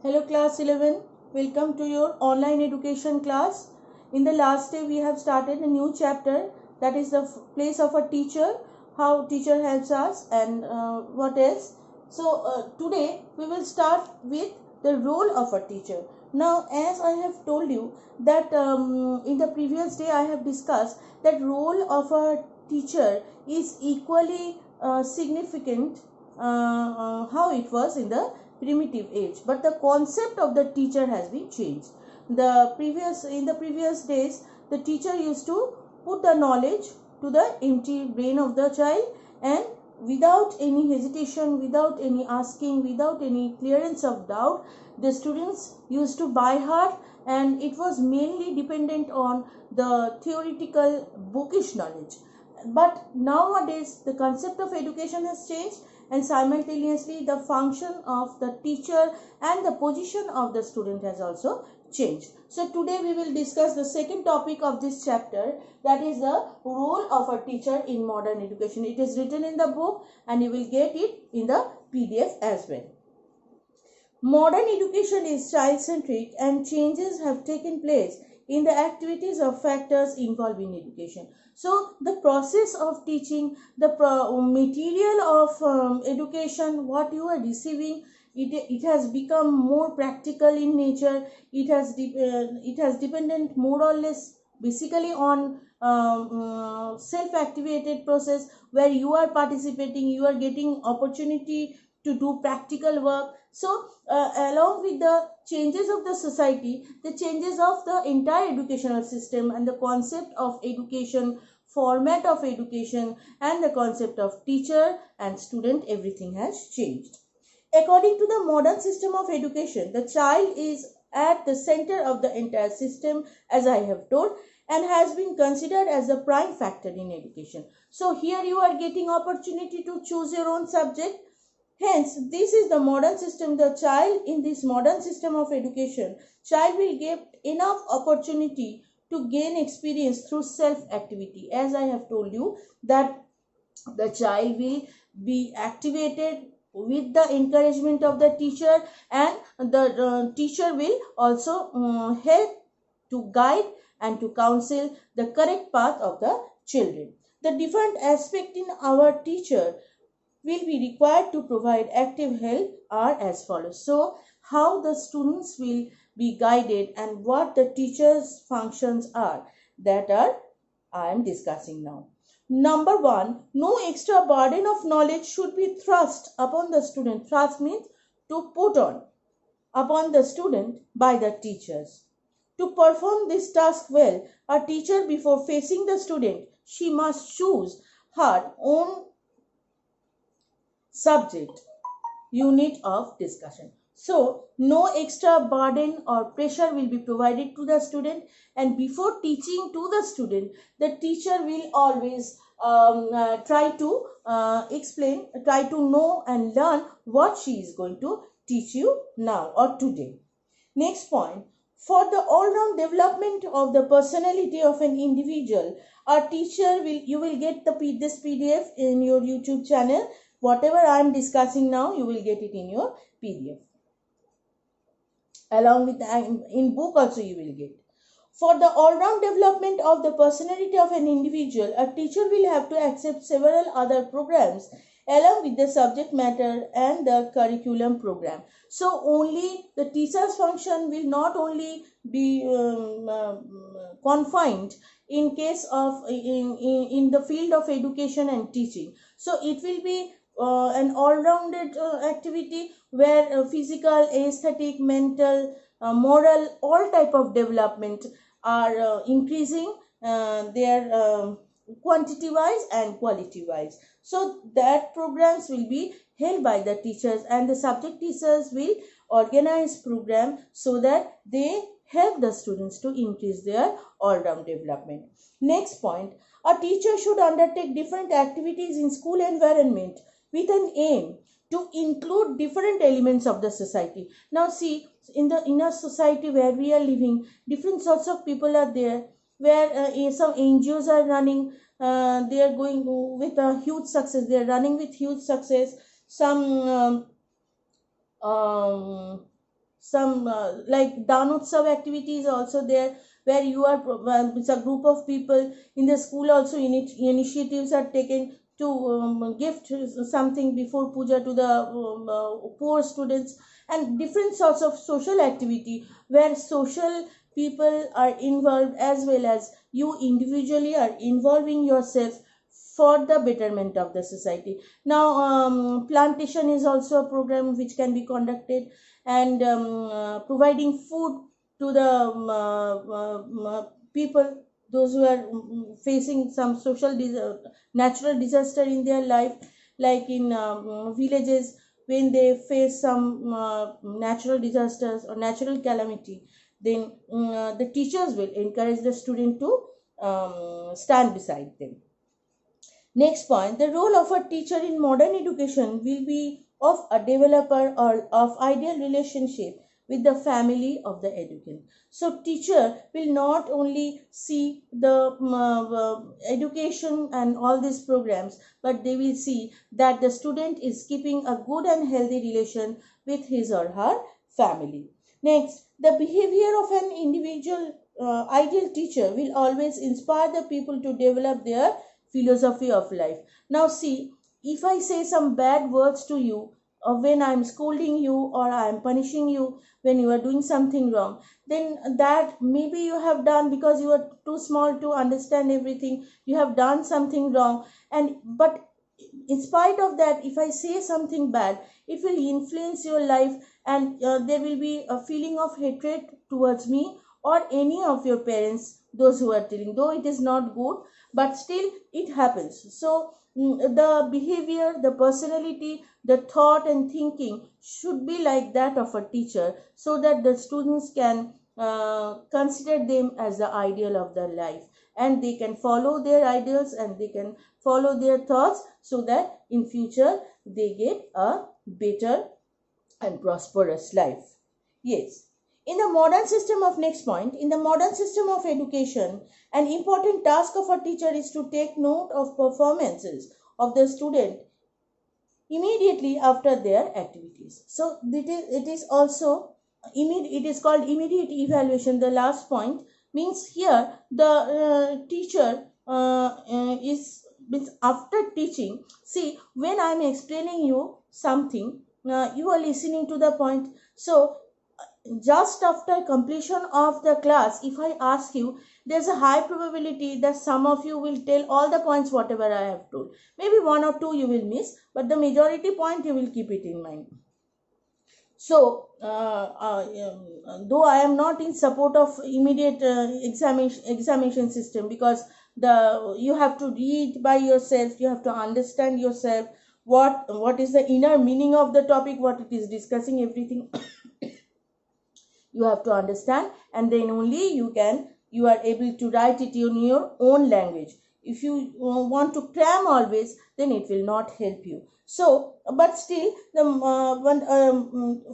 Hello class 11, welcome to your online education class. In the last day we have started a new chapter, that is the place of a teacher, how teacher helps us and what else. So today we will start with the role of a teacher. Now as I have told you that in the previous day I have discussed that role of a teacher is equally significant how it was in the primitive age, but the concept of the teacher has been changed. In the previous days the teacher used to put the knowledge to the empty brain of the child, and without any hesitation, without any asking, without any clearance of doubt, the students used to by heart, and it was mainly dependent on the theoretical bookish knowledge. But nowadays the concept of education has changed, and simultaneously the function of the teacher and the position of the student has also changed. So today we will discuss the second topic of this chapter, that is the role of a teacher in modern education. It is written in the book and you will get it in the PDF as well. Modern education is child-centric and changes have taken place in the activities of factors involved in education. So the process of teaching, the material of education, what you are receiving, it has become more practical in nature. It has dependent more or less basically on self-activated process where you are participating, you are getting opportunity to do practical work. So along with the changes of the society, the changes of the entire educational system and the concept of education, format of education, and the concept of teacher and student, everything has changed. According to the modern system of education, the child is at the center of the entire system, as I have told, and has been considered as a prime factor in education. So here you are getting opportunity to choose your own subject. Hence, this is the modern system. The child in this modern system of education, child will get enough opportunity to gain experience through self-activity. As I have told you that the child will be activated with the encouragement of the teacher, and the teacher will also help to guide and to counsel the correct path of the children. The different aspect in our teacher will be required to provide active help are as follows. So how the students will be guided and what the teacher's functions are, that are I am discussing now. Number one, no extra burden of knowledge should be thrust upon the student. Thrust means to put on upon the student by the teachers. To perform this task well, a teacher, before facing the student, she must choose her own subject unit of discussion. So no extra burden or pressure will be provided to the student, and before teaching to the student, the teacher will always try to explain, try to know and learn what she is going to teach you now or today. Next point, for the all-round development of the personality of an individual, a teacher will, you will get this PDF in your YouTube channel. Whatever I am discussing now, you will get it in your PDF. Along with in book also you will get. For the all-round development of the personality of an individual, a teacher will have to accept several other programs along with the subject matter and the curriculum program. So only the teacher's function will not only be confined in case of in the field of education and teaching. So it will be an all-rounded activity where physical, aesthetic, mental, moral, all type of development are increasing their quantity wise and quality wise. So that programs will be held by the teachers, and the subject teachers will organize program so that they help the students to increase their all-round development. Next point, a teacher should undertake different activities in school environment with an aim to include different elements of the society. Now see, in the inner society where we are living, different sorts of people are there, where some NGOs are running, they are going with a huge success, they are running with huge success. Some some like Danotsav activity is also there, where you are it's a group of people in the school. Also initiatives are taken to gift something before puja to the poor students, and different sorts of social activity where social people are involved, as well as you individually are involving yourself for the betterment of the society. Now plantation is also a program which can be conducted, and providing food to the people, those who are facing some natural disaster in their life, like in villages, when they face some natural disasters or natural calamity, then the teachers will encourage the student to stand beside them. Next point, the role of a teacher in modern education will be of a developer or of ideal relationship with the family of the educand. So teacher will not only see the education and all these programs, but they will see that the student is keeping a good and healthy relation with his or her family. Next, the behavior of an individual ideal teacher will always inspire the people to develop their philosophy of life. Now see, if I say some bad words to you, or when I'm scolding you or I'm punishing you when you are doing something wrong, then that maybe you have done because you are too small to understand everything, you have done something wrong. And but in spite of that, if I say something bad, it will influence your life, and there will be a feeling of hatred towards me or any of your parents, those who are telling, though it is not good, but still it happens. So the behavior, the personality, the thought and thinking should be like that of a teacher, so that the students can consider them as the ideal of their life, and they can follow their ideals and they can follow their thoughts, so that in future they get a better and prosperous life. Yes. In the modern system of next point, in the modern system of education, an important task of a teacher is to take note of performances of the student immediately after their activities. So it is also it is called immediate evaluation. The last point means here the teacher is means after teaching. See, when I am explaining you something, you are listening to the point. So just after completion of the class, if I ask you, there's a high probability that some of you will tell all the points whatever I have told. Maybe one or two you will miss, but the majority point you will keep it in mind. So though I am not in support of immediate examination system, because you have to read by yourself, you have to understand yourself what is the inner meaning of the topic, what it is discussing, everything you have to understand, and then only you are able to write it in your own language. If you want to cram always, then it will not help you. So but still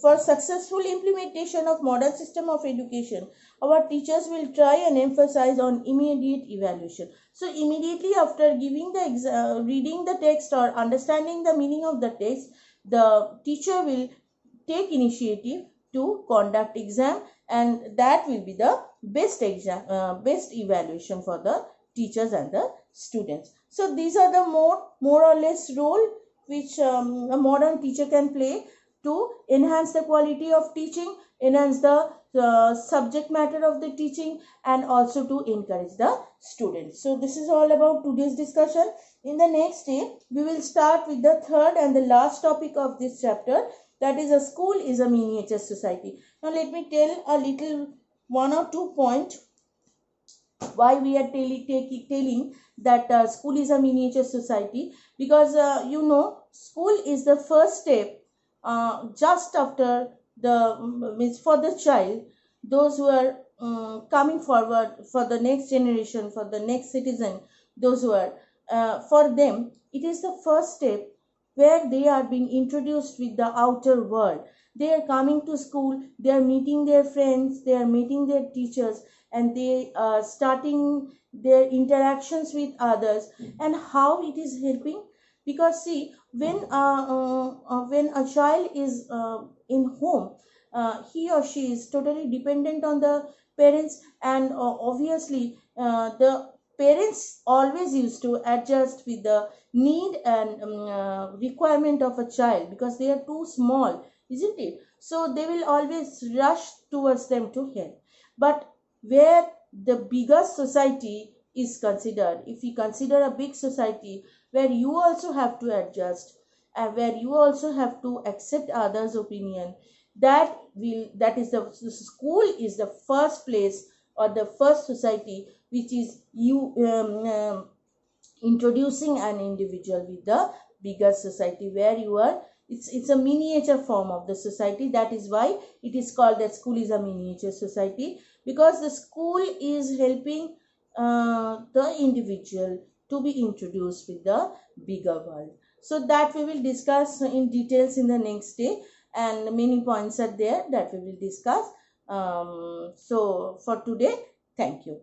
for successful implementation of modern system of education, our teachers will try and emphasize on immediate evaluation. So immediately after giving the reading the text or understanding the meaning of the text, the teacher will take initiative to conduct exam, and that will be the best best evaluation for the teachers and the students. So these are the more or less role which a modern teacher can play to enhance the quality of teaching, enhance the subject matter of the teaching, and also to encourage the students. So this is all about today's discussion. In the next day, we will start with the third and the last topic of this chapter, that is, a school is a miniature society. Now let me tell a little one or two point why we are telling that school is a miniature society, because school is the first step just after the means for the child, those who are coming forward for the next generation, for the next citizen, those who are for them, it is the first step where they are being introduced with the outer world. They are coming to school, they are meeting their friends, they are meeting their teachers, and they are starting their interactions with others. And how it is helping, because see, when a child is in home, he or she is totally dependent on the parents, and obviously the parents always used to adjust with the need and requirement of a child, because they are too small, isn't it? So they will always rush towards them to help. But where the bigger society is considered, if we consider a big society where you also have to adjust and where you also have to accept others opinion, that is the school is the first place or the first society which is you introducing an individual with the bigger society, where you are, it's a miniature form of the society. That is why it is called that school is a miniature society, because the school is helping the individual to be introduced with the bigger world. So that we will discuss in details in the next day, and many points are there that we will discuss. So for today, thank you.